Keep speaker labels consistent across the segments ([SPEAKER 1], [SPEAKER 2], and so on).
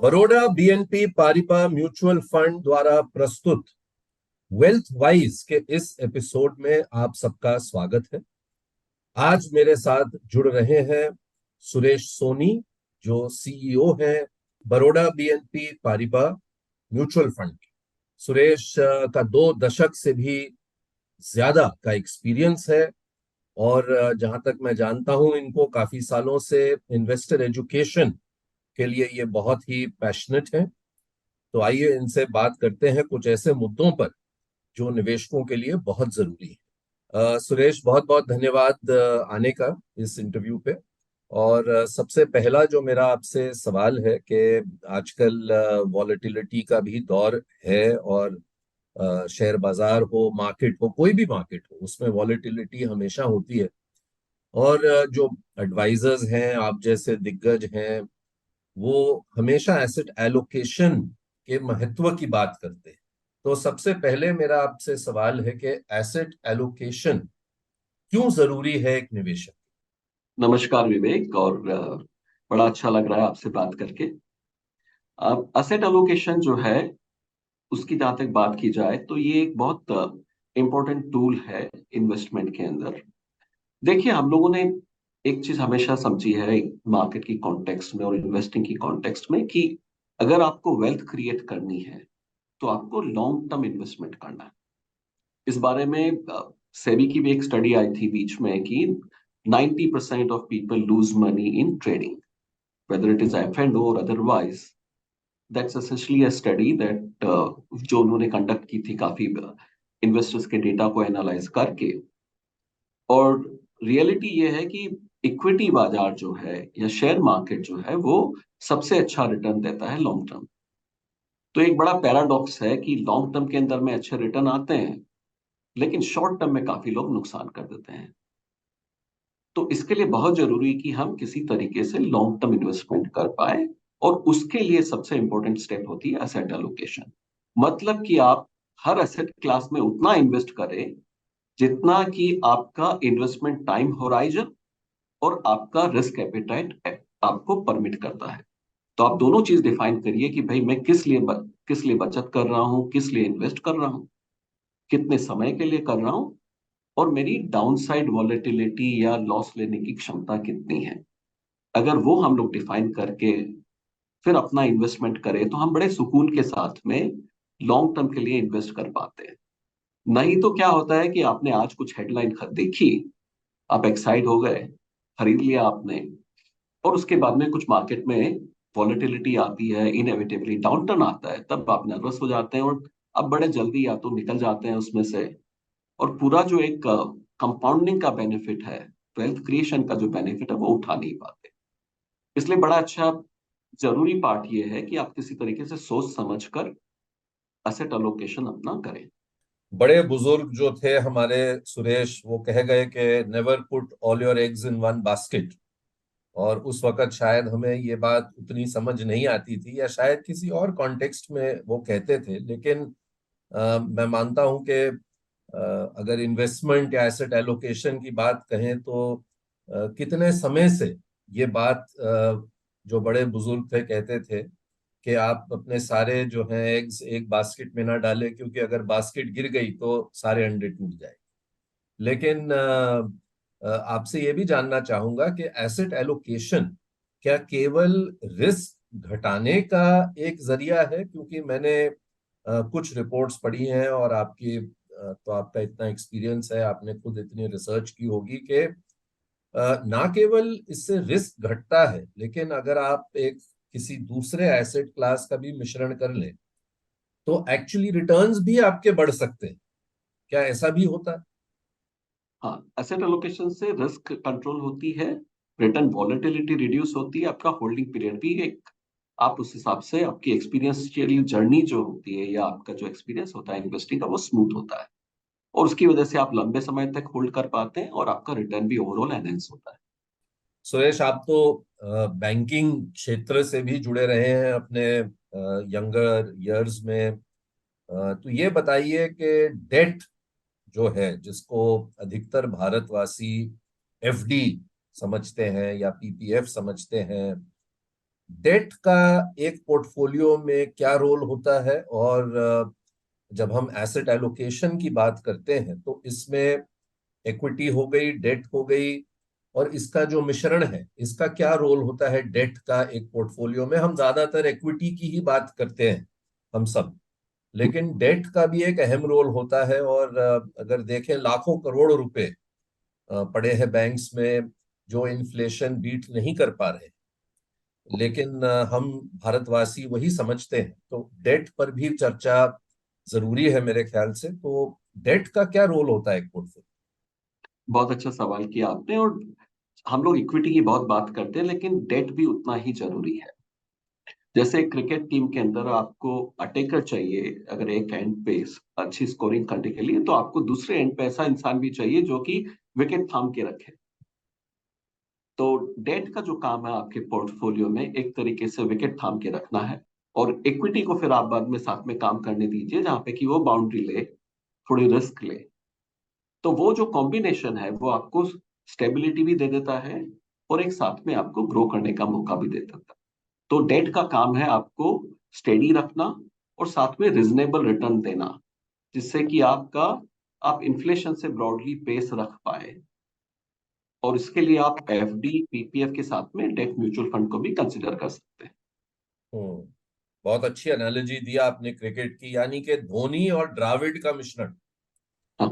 [SPEAKER 1] Baroda BNP Paribas mutual fund द्वारा प्रस्तुत wealth wise के इस एपिसोड में आप सबका स्वागत है। आज मेरे साथ जुड़ रहे हैं सुरेश सोनी, जो सीईओ हैं Baroda BNP Paribas mutual fund. Suresh का 2 दशक से भी ज्यादा का एक्सपीरियंस है और जहां तक मैं जानता हूं, इनको काफी सालों से इन्वेस्टर एजुकेशन के लिए ये बहुत ही पैशनेट है। तो आइए इनसे बात करते हैं कुछ ऐसे मुद्दों पर जो निवेशकों के लिए बहुत जरूरी है। सुरेश, बहुत बहुत धन्यवाद आने का इस इंटरव्यू पे। और सबसे पहला जो मेरा आपसे सवाल है कि आजकल वॉलेटिलिटी का भी दौर है और शेयर बाजार हो, मार्केट हो, कोई भी मार्केट हो, उसमें वॉलेटिलिटी हमेशा होती है। और जो एडवाइजर्स हैं, आप जैसे दिग्गज हैं, वो हमेशा एसेट एलोकेशन के महत्व की बात करते हैं। तो सबसे पहले मेरा आपसे सवाल है कि एसेट एलोकेशन क्यों जरूरी है एक निवेशक।
[SPEAKER 2] नमस्कार विवेक। और बड़ा अच्छा लग रहा है आपसे बात करके। अब असेट एलोकेशन जो है उसकी जहां तक बात की जाए तो ये एक बहुत इम्पोर्टेंट टूल है इन्वेस्टमेंट के अंदर। देखिए, हम लोगों ने एक चीज हमेशा समझी है मार्केट की कॉन्टेक्स्ट में और इन्वेस्टिंग की कॉन्टेक्स्ट में कि अगर आपको वेल्थ क्रिएट करनी है तो आपको लॉन्ग टर्म इन्वेस्टमेंट करना है। इस बारे में सेबी की भी एक स्टडी आई थी बीच में कि 90% of people lose money in trading, whether it is F&O or otherwise. That's essentially a study that जो उन्होंने कंडक्ट की थी काफी इन्वेस्टर्स के डेटा को एनालाइज करके। और रियलिटी ये है कि इक्विटी बाजार जो है या शेयर मार्केट जो है वो सबसे अच्छा रिटर्न देता है लॉन्ग टर्म। तो एक बड़ा पैराडॉक्स है कि लॉन्ग टर्म के अंदर में अच्छे रिटर्न आते हैं, लेकिन शॉर्ट टर्म में काफी लोग नुकसान कर देते हैं। तो इसके लिए बहुत जरूरी कि हम किसी तरीके से लॉन्ग टर्म इन्वेस्टमेंट कर पाए। और उसके लिए सबसे इंपॉर्टेंट स्टेप होती है एसेट एलोकेशन। मतलब कि आप हर एसेट क्लास में उतना इन्वेस्ट करें जितना कि आपका इन्वेस्टमेंट टाइम होराइजन और आपका रिस्क एपेटाइट आपको परमिट करता है। तो आप दोनों चीज डिफाइन करिए कि भाई मैं किस लिए बचत कर रहा हूं, किस लिए इन्वेस्ट कर रहा हूं, कितने समय के लिए कर रहा हूं, और मेरी डाउनसाइड वॉलेटिलिटी या लॉस लेने की क्षमता कितनी है। अगर वो हम लोग डिफाइन करके फिर अपना इन्वेस्टमेंट करें तो हम बड़े सुकून के साथ में लॉन्ग टर्म के लिए इन्वेस्ट कर पाते हैं। नहीं तो क्या होता है कि आपने आज कुछ हेडलाइन देखी, आप एक्साइट हो गए, खरीद लिया आपने, और उसके बाद में कुछ मार्केट में वॉलेटिलिटी आती है, इनएविटेबली डाउन टर्न आता है, तब आप नर्वस हो जाते हैं और अब बड़े जल्दी या तो निकल जाते हैं उसमें से। और पूरा जो एक कंपाउंडिंग का बेनिफिट है, वेल्थ क्रिएशन का जो बेनिफिट है, वो उठा नहीं पाते। इसलिए बड़ा अच्छा जरूरी पार्ट ये है कि आप किसी तरीके से सोच समझकर एसेट अलोकेशन अपना करें।
[SPEAKER 1] बड़े बुजुर्ग जो थे हमारे सुरेश, वो कह गए कि never put all your eggs in one basket. और उस वक्त शायद हमें ये बात उतनी समझ नहीं आती थी, या शायद किसी और कॉन्टेक्स्ट में वो कहते थे। लेकिन मैं मानता हूं कि अगर इन्वेस्टमेंट या एसेट एलोकेशन की बात कहें तो कितने समय से ये बात जो बड़े बुजुर्ग थे कहते थे कि आप अपने सारे जो हैं एग्स एक बास्केट में ना डालें, क्योंकि अगर बास्केट गिर गई तो सारे अंडे टूट जाए। लेकिन आपसे ये भी जानना चाहूंगा कि एसेट एलोकेशन क्या केवल रिस्क घटाने का एक जरिया है? क्योंकि मैंने कुछ रिपोर्ट्स पढ़ी हैं, और तो आपका इतना एक्सपीरियंस है, आपने खुद इतनी रिसर्च की होगी कि ना केवल इससे रिस्क घटता है, लेकिन अगर आप एक किसी दूसरे एसेट क्लास का भी मिश्रण कर लें तो एक्चुअली रिटर्न्स भी आपके बढ़ सकते हैं। क्या ऐसा भी होता है?
[SPEAKER 2] हाँ, एसेट एलोकेशन से रिस्क कंट्रोल होती है, रिटर्न वॉलेटिलिटी रिड्यूस होती है, आपका होल्डिंग पीरियड भी एक, आप उस हिसाब से आपकी एक्सपीरियंशियल जर्नी जो होती है या आपका जो एक्सपीरियंस होता है इन्वेस्टिंग का, वो स्मूथ होता है। और उसकी वजह से आप लंबे समय तक होल्ड कर पाते हैं और आपका रिटर्न भी ओवरऑल एनहेंस होता है।
[SPEAKER 1] सुरेश, आप तो बैंकिंग क्षेत्र से भी जुड़े रहे हैं अपने यंगर इयर्स में। तो ये बताइए कि डेट जो है, जिसको अधिकतर भारतवासी एफडी समझते हैं या पीपीएफ समझते हैं, डेट का एक पोर्टफोलियो में क्या रोल होता है, और जब हम एसेट एलोकेशन की बात करते हैं तो इसमें इक्विटी हो गई, डेट हो गई, और इसका जो मिश्रण है इसका क्या रोल होता है डेट का एक पोर्टफोलियो में? हम ज्यादातर इक्विटी की ही बात करते हैं हम सब, लेकिन डेट का भी एक अहम रोल होता है। और अगर देखें, लाखों करोड़ रुपए पड़े हैं बैंक्स में जो इन्फ्लेशन बीट नहीं कर पा रहे, लेकिन हम भारतवासी वही समझते हैं। तो डेट पर भी चर्चा जरूरी है मेरे ख्याल से। तो डेट का क्या रोल होता है एक पोर्टफोलियो?
[SPEAKER 2] बहुत अच्छा सवाल किया आपने। और हम लोग इक्विटी की बहुत बात करते हैं, लेकिन डेट भी उतना ही जरूरी है। जैसे क्रिकेट टीम के अंदर आपको अटेकर चाहिए, अगर एक एंड पे अच्छी स्कोरिंग करने के लिए, तो आपको दूसरे एंड पे ऐसा इंसान भी चाहिए जो कि विकेट थाम के रखे। तो डेट का जो काम है आपके पोर्टफोलियो में, एक तरीके से विकेट थाम के रखना है। और इक्विटी को फिर आप बाद में साथ में काम करने दीजिए, जहां पे कि वो बाउंड्री ले, थोड़ी रिस्क ले। तो वो जो कॉम्बिनेशन है वो आपको स्टेबिलिटी भी दे देता है, और एक साथ में आपको ग्रो करने का मौका भी दे देता है। तो डेट का काम है आपको स्टेडी रखना और साथ में रिजनेबल रिटर्न देना, जिससे कि आप इन्फ्लेशन से ब्रॉडली पेस रख पाए। और इसके लिए आप एफडी पीपीएफ के साथ में डेट म्यूचुअल फंड को भी कंसिडर कर सकते हैं।
[SPEAKER 1] हम्म। बहुत अच्छी एनालॉजी दिया आपने क्रिकेट की, यानी कि धोनी और द्राविड का मिश्रण।
[SPEAKER 2] हाँ,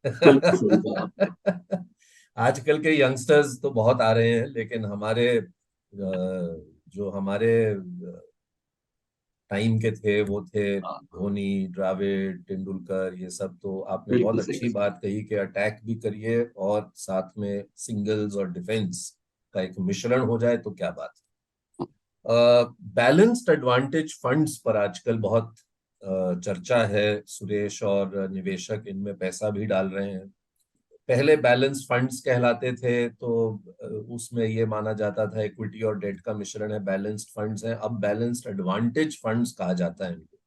[SPEAKER 2] बिल्कुल सही कहा आपने।
[SPEAKER 1] आजकल के यंगस्टर्स तो बहुत आ रहे हैं, लेकिन हमारे जो हमारे टाइम के थे वो थे
[SPEAKER 2] हाँ,
[SPEAKER 1] धोनी, द्रविड़, तेंदुलकर, ये सब। तो आपने बहुत
[SPEAKER 2] बिल्कुल सही
[SPEAKER 1] अच्छी
[SPEAKER 2] कहा।
[SPEAKER 1] बात कही कि अटैक भी करिए और साथ में सिंगल्स और डिफेंस का एक मिश्रण हो जाए तो क्या बात है। बैलेंस्ड एडवांटेज फंड्स पर आजकल बहुत चर्चा है सुरेश, और निवेशक इनमें पैसा भी डाल रहे हैं। पहले बैलेंस फंड्स कहलाते थे, तो उसमें ये माना जाता था इक्विटी और डेट का मिश्रण है, बैलेंस्ड फंड्स हैं। अब बैलेंस्ड एडवांटेज फंड्स कहा जाता है इनको,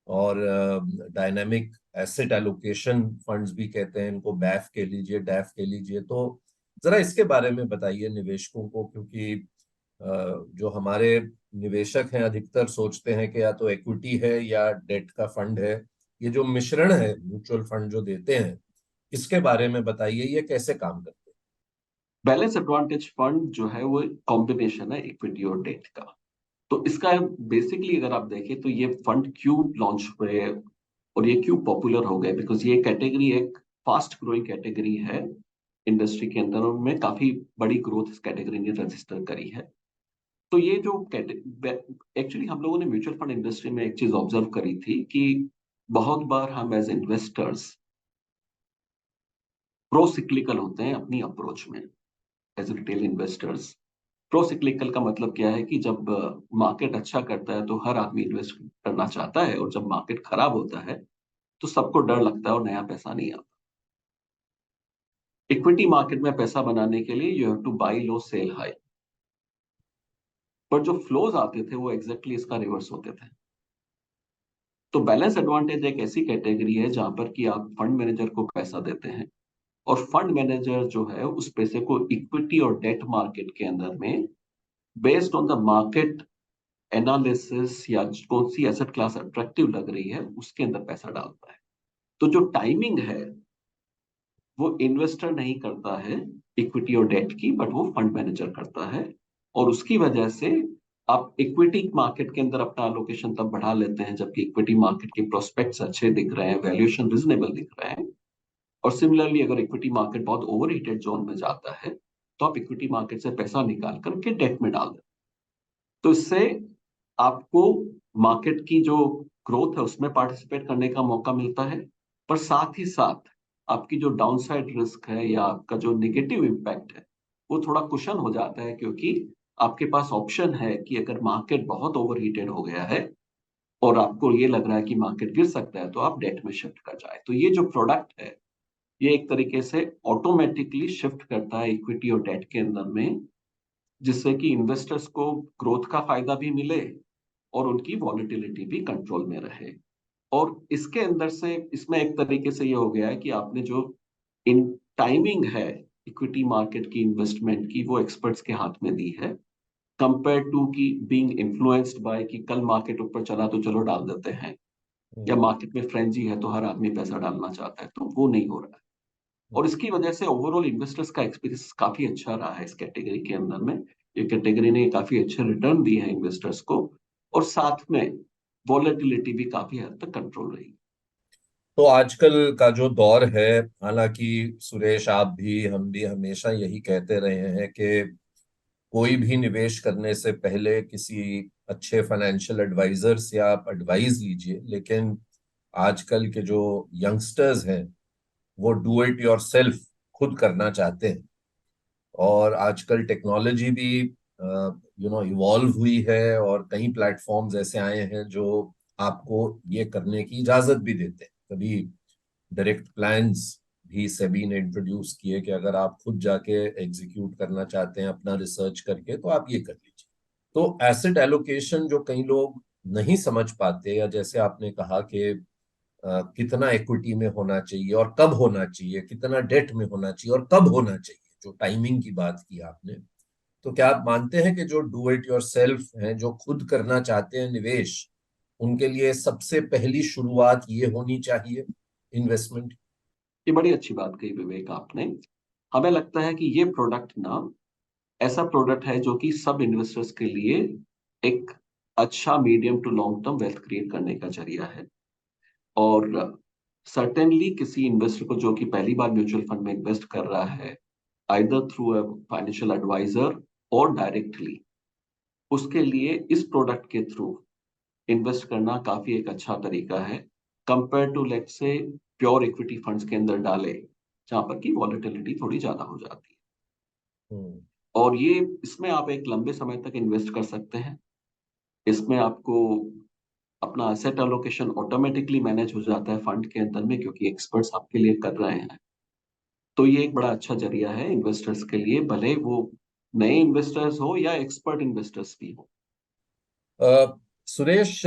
[SPEAKER 1] और डायनामिक एसेट एलोकेशन फंड्स भी कहते हैं इनको, बैफ के लीजिए, डैफ के लीजिए। तो जरा इसके बारे में बताइए निवेशकों को, क्योंकि जो हमारे निवेशक हैं अधिकतर सोचते हैं कि या तो इक्विटी है या डेट का फंड है। ये जो मिश्रण है म्यूचुअल फंड जो देते हैं, इसके बारे में बताइए, ये कैसे काम करते हैं?
[SPEAKER 2] बैलेंस एडवांटेज फंड जो है वो कॉम्बिनेशन है इक्विटी और डेट का। तो इसका बेसिकली अगर आप देखें तो ये फंड क्यों लॉन्च हुए और ये क्यों पॉपुलर हो गए, बिकॉज ये कैटेगरी एक फास्ट ग्रोइंग कैटेगरी है इंडस्ट्री के अंदर, और में काफी बड़ी ग्रोथ इस कैटेगरी ने रजिस्टर करी है। तो ये जो एक्चुअली हम लोगों ने म्यूचुअल फंड इंडस्ट्री में एक चीज ऑब्जर्व करी थी कि बहुत बार हम एज इन्वेस्टर्स प्रो सिक्लिकल होते हैं अपनी अप्रोच में। As retail investors procyclical का मतलब क्या है कि जब मार्केट अच्छा करता है तो हर आदमी इन्वेस्ट करना चाहता है, और जब मार्केट खराब होता है तो सबको डर लगता है और नया पैसा नहीं आता। इक्विटी मार्केट में पैसा बनाने के लिए you have to buy low sell high. पर जो फ्लोज आते थे वो एग्जैक्टली इसका रिवर्स होते थे। तो बैलेंस एडवांटेज एक ऐसी कैटेगरी है जहां पर कि आप फंड मैनेजर को पैसा देते हैं, और फंड मैनेजर जो है उस पैसे को इक्विटी और डेट मार्केट के अंदर में, based on the market analysis या कौन सी एसेट क्लास अट्रैक्टिव लग रही है उसके अंदर पैसा डालता है। तो जो टाइमिंग है वो इन्वेस्टर नहीं करता है इक्विटी और डेट की, बट वो फंड मैनेजर करता है। और उसकी वजह से आप इक्विटी मार्केट के अंदर अपना एलोकेशन तब बढ़ा लेते हैं जबकि इक्विटी मार्केट के प्रोस्पेक्ट्स अच्छे दिख रहे हैं, वैल्यूएशन रिजनेबल दिख रहे हैं। और सिमिलरली अगर इक्विटी मार्केट बहुत ओवर हीटेड जोन में जाता है तो आप इक्विटी मार्केट से पैसा निकाल करके डेट में डाल दें। तो इससे आपको मार्केट की जो ग्रोथ है उसमें पार्टिसिपेट करने का मौका मिलता है, पर साथ ही साथ आपकी जो डाउनसाइड रिस्क है या आपका जो नेगेटिव इम्पैक्ट है वो थोड़ा कुशन हो जाता है, क्योंकि आपके पास ऑप्शन है कि अगर मार्केट बहुत ओवर हीटेड हो गया है और आपको ये लग रहा है कि मार्केट गिर सकता है, तो आप डेट में शिफ्ट कर जाए। तो ये जो प्रोडक्ट है ये एक तरीके से ऑटोमेटिकली शिफ्ट करता है इक्विटी और डेट के अंदर में, जिससे कि इन्वेस्टर्स को ग्रोथ का फायदा भी मिले और उनकी वॉलिटिलिटी भी कंट्रोल में रहे। और इसके अंदर से इसमें एक तरीके से ये हो गया है कि आपने जो इन टाइमिंग है इक्विटी मार्केट की इन्वेस्टमेंट की वो एक्सपर्ट्स के हाथ में दी है, कंपेयर टू की बीइंग इन्फ्लुएंस्ड बाय कि कल मार्केट ऊपर चला तो चलो डाल देते हैं, या
[SPEAKER 1] हम्म,
[SPEAKER 2] मार्केट में फ्रेंजी है तो हर आदमी पैसा डालना चाहता है, तो वो नहीं हो रहा है। और
[SPEAKER 1] हम्म।
[SPEAKER 2] इसकी वजह से ओवरऑल इन्वेस्टर्स का एक्सपीरियंस काफी अच्छा रहा है इस कैटेगरी के अंदर में। ये कैटेगरी ने काफी अच्छे रिटर्न दिए हैं इन्वेस्टर्स को, और साथ में वॉलेटिलिटी भी काफी हद तक कंट्रोल रही।
[SPEAKER 1] तो आजकल का जो दौर है, हालांकि सुरेश आप भी हम भी हमेशा यही कहते रहे हैं कि कोई भी निवेश करने से पहले किसी अच्छे फाइनेंशियल एडवाइजर से आप एडवाइस लीजिए। लेकिन आजकल के जो यंगस्टर्स हैं वो डू इट योरसेल्फ खुद करना चाहते हैं। और आजकल टेक्नोलॉजी भी इवॉल्व हुई है, और कई प्लेटफॉर्म्स ऐसे आए हैं जो आपको ये करने की इजाजत भी देते हैं। कभी डायरेक्ट प्लान्स भी सेबी ने इंट्रोड्यूस किए कि अगर आप खुद जाके एग्जीक्यूट करना चाहते हैं अपना रिसर्च करके, तो आप ये कर लीजिए। तो एसेट एलोकेशन जो कई लोग नहीं समझ पाते, या जैसे आपने कहा कि कितना इक्विटी में होना चाहिए और कब होना चाहिए, कितना डेट में होना चाहिए और कब होना चाहिए, जो टाइमिंग की बात की आपने, तो क्या आप मानते हैं कि जो डू इट योर सेल्फ हैं, जो खुद करना चाहते हैं निवेश, उनके लिए सबसे पहली शुरुआत ये होनी चाहिए इन्वेस्टमेंट?
[SPEAKER 2] ये बड़ी अच्छी बात कही विवेक आपने। हमें लगता है कि ये प्रोडक्ट ना ऐसा प्रोडक्ट है जो कि सब इन्वेस्टर्स के लिए एक अच्छा medium to long term wealth create करने का जरिया है। और सर्टेनली किसी इन्वेस्टर को जो कि पहली बार म्यूचुअल फंड में इन्वेस्ट कर रहा है, either through a financial advisor और डायरेक्टली, उसके लिए इस प्रोडक्ट के थ्रू इन्वेस्ट करना काफी एक अच्छा तरीका है, compare to let's say pure equity funds के अंदर डाले, जहां पर की वॉलेटिलिटी थोड़ी ज्यादा हो जाती है।
[SPEAKER 1] हम्म,
[SPEAKER 2] और ये इसमें आप एक लंबे समय तक इन्वेस्ट कर सकते हैं। इसमें आपको अपना एसेट एलोकेशन ऑटोमेटिकली मैनेज हो जाता है फंड के अंदर में, क्योंकि एक्सपर्ट्स आपके लिए कर रहे हैं। तो ये एक बड़ा अच्छा जरिया है इन्वेस्टर्स के लिए, भले वो नए इन्वेस्टर्स हो या एक्सपर्ट इन्वेस्टर्स भी हो।
[SPEAKER 1] सुरेश,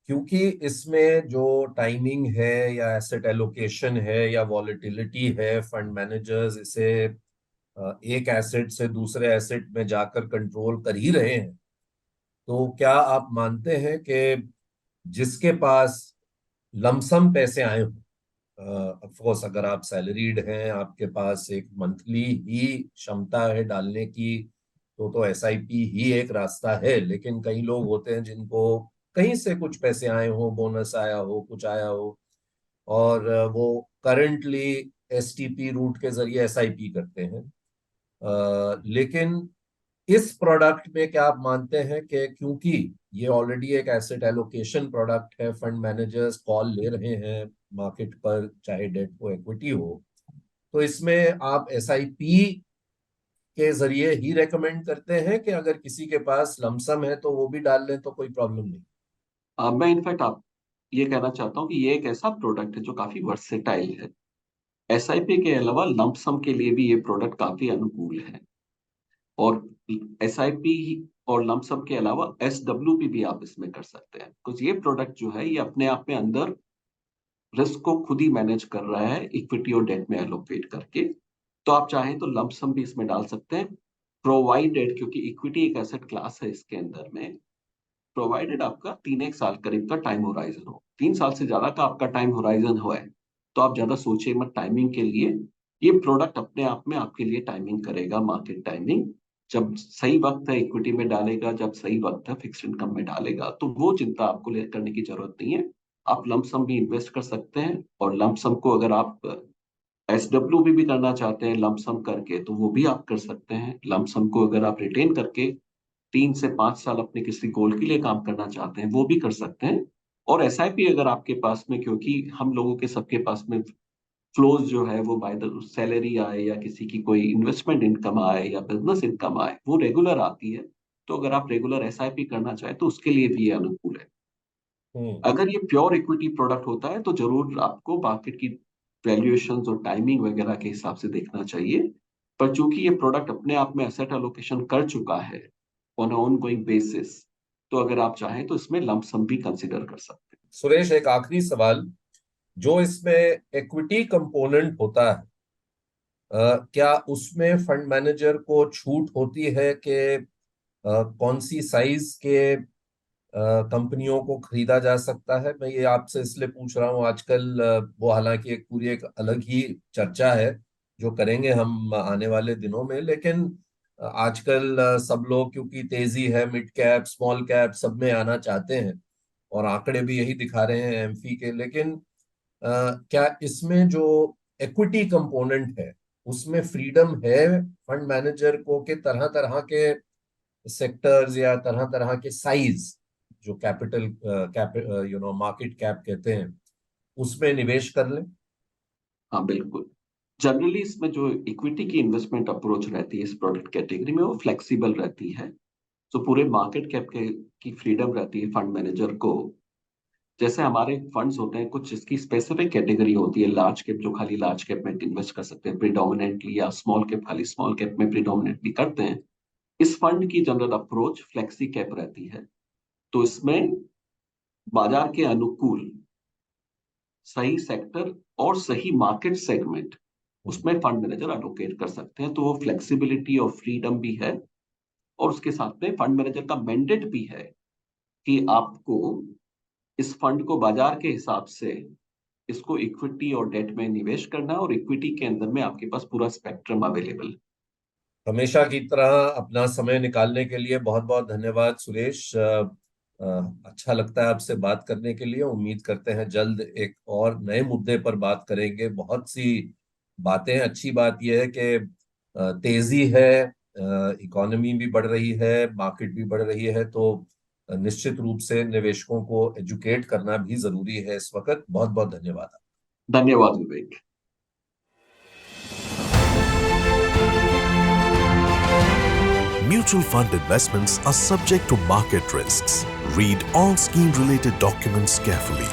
[SPEAKER 1] क्योंकि इसमें जो टाइमिंग है या एसेट एलोकेशन है या वॉलेटिलिटी है, फंड मैनेजर्स इसे एक एसेट से दूसरे एसेट में जाकर कंट्रोल कर ही रहे हैं, तो क्या आप मानते हैं कि जिसके पास लमसम पैसे आए हों, ऑफ कोर्स अगर आप सैलरीड हैं, आपके पास एक मंथली ही क्षमता है डालने की, तो एसआईपी ही एक रास्ता है। लेकिन कई लोग होते हैं जिनको कहीं से कुछ पैसे आए हो, बोनस आया हो, कुछ आया हो, और वो करंटली एसटीपी रूट के जरिए एसआईपी करते हैं। लेकिन इस प्रोडक्ट में क्या आप मानते हैं कि क्योंकि ये ऑलरेडी एक एसेट एलोकेशन प्रोडक्ट है, फंड मैनेजर्स कॉल ले रहे हैं मार्केट पर, चाहे डेट हो इक्विटी हो, तो इसमें आप एसआईपी के जरिए ही रेकमेंड करते हैं कि अगर किसी के पास लमसम है तो वो भी डाल लें तो कोई प्रॉब्लम नहीं?
[SPEAKER 2] मैं इनफैक्ट आप ये कहना चाहता हूँ कि ये एक ऐसा प्रोडक्ट है जो काफी वर्सेटाइल है। एसआईपी के अलावा लंपसम के लिए भी ये प्रोडक्ट काफी अनुकूल है। और एसआईपी और लमसम के अलावा एसडब्ल्यूपी भी आप इसमें कर सकते हैं, कुछ ये प्रोडक्ट जो है ये अपने आप में अंदर रिस्क को खुद ही मैनेज कर रहा है इक्विटी और डेट में एलोकेट करके। तो आप चाहें तो लमसम भी इसमें डाल सकते हैं, प्रोवाइडेड, क्योंकि इक्विटी एक एसेट क्लास है इसके अंदर में, प्रोवाइडेड आपका 3 एक साल करीब का टाइम होराइजन हो। 3 साल से ज्यादा का आपका टाइम होराइजन हो है तो आप ज्यादा सोचिए मत टाइमिंग के लिए। ये प्रोडक्ट अपने आप में आपके लिए टाइमिंग करेगा, मार्केट टाइमिंग। जब सही वक्त है इक्विटी में डालेगा, जब सही वक्त है फिक्स्ड इनकम में डालेगा, तो वो चिंता आपको करने की जरूरत नहीं है। आप लमसम भी इन्वेस्ट कर सकते हैं, और लमसम को अगर आप एसडब्ल्यू भी करना चाहते हैं लमसम करके तो वो भी आप कर सकते हैं। लमसम को अगर आप रिटेन करके 3 से 5 साल अपने किसी गोल के लिए काम करना चाहते हैं वो भी कर सकते हैं। और एसआईपी अगर आपके पास में, क्योंकि हम लोगों के सबके पास में फ्लोज जो है वो बाय द सैलरी आए या किसी की कोई इन्वेस्टमेंट इनकम आए या बिजनेस इनकम आए, वो रेगुलर आती है। तो अगर आप रेगुलर एसआईपी करना चाहें तो उसके लिए भी ये अनुकूल है।
[SPEAKER 1] हम्म।
[SPEAKER 2] अगर ये प्योर इक्विटी प्रोडक्ट होता है तो जरूर आपको मार्केट की वैल्यूएशंस और टाइमिंग वगैरह के हिसाब से देखना चाहिए। पर चूंकि ये प्रोडक्ट अपने आप में एसेट एलोकेशन कर चुका है ऑन ऑन गोइंग बेसिस, तो अगर आप चाहें तो इसमें लंप सम भी कंसिडर कर सकते
[SPEAKER 1] सुरेश, एक आखिरी सवाल, जो इसमें इक्विटी कंपोनेंट होता है, क्या उसमें फंड मैनेजर को छूट होती है कि कौन सी साइज के कंपनियों को खरीदा जा सकता है, मैं ये आपसे इसलिए पूछ रहा हूँ। आजकल वो हालांकि एक पूरी एक अलग ही चर्चा है जो करेंगे हम आने वाले दिनों में, लेकिन आजकल सब लोग क्योंकि तेजी है, मिड कैप स्मॉल कैप सब में आना चाहते हैं और आंकड़े भी यही दिखा रहे हैं एमफी के। लेकिन क्या इसमें जो इक्विटी कंपोनेंट है उसमें फ्रीडम है फंड मैनेजर को कि तरह तरह के सेक्टर्स या तरह तरह के साइज, जो कैपिटल कैप मार्केट कैप कहते हैं, उसमें निवेश कर लें?
[SPEAKER 2] हाँ बिल्कुल। जनरली इसमें जो इक्विटी की इन्वेस्टमेंट अप्रोच रहती है इस प्रोडक्ट कैटेगरी में, वो फ्लेक्सिबल रहती है। तो पूरे मार्केट कैप के की फ्रीडम रहती है फंड मैनेजर को। जैसे हमारे फंड्स होते हैं, कुछ इसकी स्पेसिफिक कैटेगरी होती है। लार्ज कैप जो खाली लार्ज कैप में इन्वेस्ट कर सकते हैं प्रीडोमिनेंटली, या स्मॉल कैप खाली स्मॉल कैप में प्रीडोमिनेंटली करते हैं। इस फंड की जनरल अप्रोच फ्लेक्सी कैप रहती है। तो इसमें बाजार के अनुकूल सही सेक्टर और सही मार्केट सेगमेंट उसमें फंड मैनेजर एलोकेट कर सकते हैं। तो वो फ्लेक्सिबिलिटी और फ्रीडम भी है, और उसके साथ में फंड मैनेजर का मैंडेट भी है कि आपको इस फंड को बाजार के हिसाब से इसको इक्विटी और डेट में निवेश करना है, और इक्विटी के अंदर में आपके पास पूरा स्पेक्ट्रम अवेलेबल है।
[SPEAKER 1] हमेशा की तरह अपना समय निकालने के लिए बहुत बहुत धन्यवाद सुरेश। अच्छा लगता है आपसे बात करने के लिए। उम्मीद करते हैं जल्द एक और नए मुद्दे पर बात करेंगे। बहुत सी बातें, अच्छी बात यह है कि तेजी है, इकोनॉमी भी बढ़ रही है, मार्केट भी बढ़ रही है, तो निश्चित रूप से निवेशकों को एजुकेट करना भी जरूरी है इस वक्त। बहुत बहुत धन्यवाद।
[SPEAKER 2] धन्यवाद विवेक।
[SPEAKER 3] Mutual fund investments are subject to market risks. Read all scheme-related documents carefully.